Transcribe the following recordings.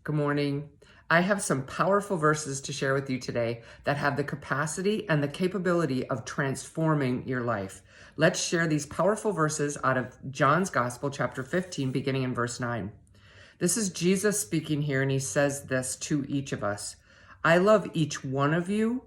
Good morning. I have some powerful verses to share with you today that have the capacity and the capability of transforming your life. Let's share these powerful verses out of John's Gospel, chapter 15, beginning in verse 9. This is Jesus speaking here, and he says this to each of us. I love each one of you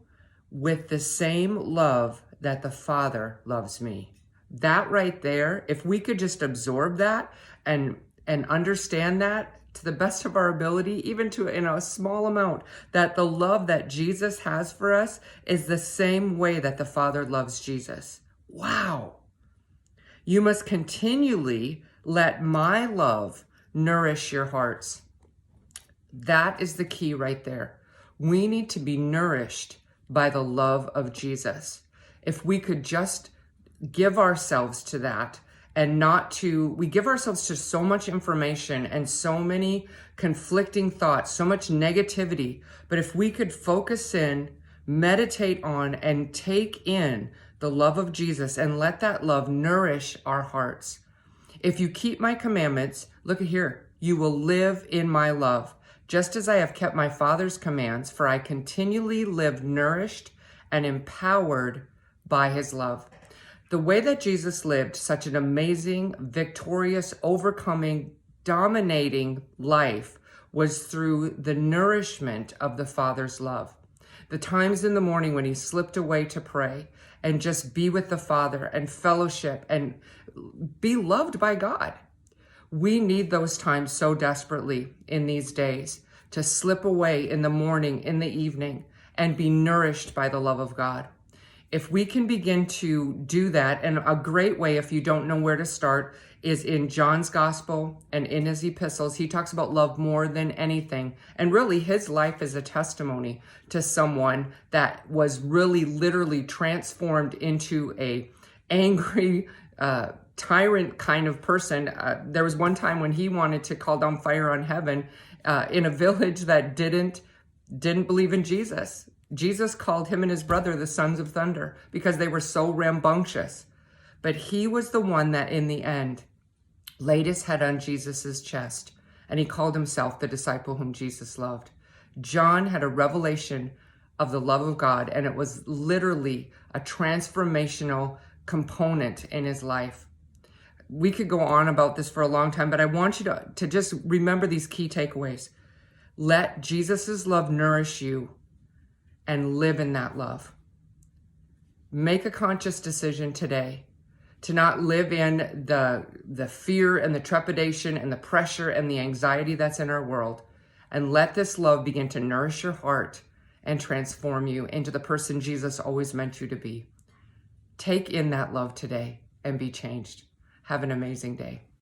with the same love that the Father loves me. That right there, if we could just absorb that and understand that to the best of our ability, even to a small amount, that the love that Jesus has for us is the same way that the Father loves Jesus. Wow. You must continually let my love nourish your hearts. That is the key right there. We need to be nourished by the love of Jesus. If we could just give ourselves to that, and we give ourselves to so much information and so many conflicting thoughts, so much negativity. But if we could focus in, meditate on, and take in the love of Jesus and let that love nourish our hearts. If you keep my commandments, look at here, you will live in my love, just as I have kept my Father's commands, for I continually live nourished and empowered by his love. The way that Jesus lived such an amazing, victorious, overcoming, dominating life was through the nourishment of the Father's love. The times in the morning when he slipped away to pray and just be with the Father and fellowship and be loved by God. We need those times so desperately in these days to slip away in the morning, in the evening, and be nourished by the love of God. If we can begin to do that, and a great way, if you don't know where to start, is in John's Gospel and in his epistles. He talks about love more than anything. And really, his life is a testimony to someone that was really literally transformed into a angry, tyrant kind of person. There was one time when he wanted to call down fire on heaven in a village that didn't believe in Jesus. Jesus called him and his brother the sons of thunder because they were so rambunctious. But he was the one that in the end laid his head on Jesus's chest, and he called himself the disciple whom Jesus loved. John had a revelation of the love of God, and it was literally a transformational component in his life. We could go on about this for a long time, but I want you to just remember these key takeaways. Let Jesus's love nourish you and live in that love. Make a conscious decision today to not live in the fear and the trepidation and the pressure and the anxiety that's in our world, and let this love begin to nourish your heart and transform you into the person Jesus always meant you to be. Take in that love today and be changed. Have an amazing day.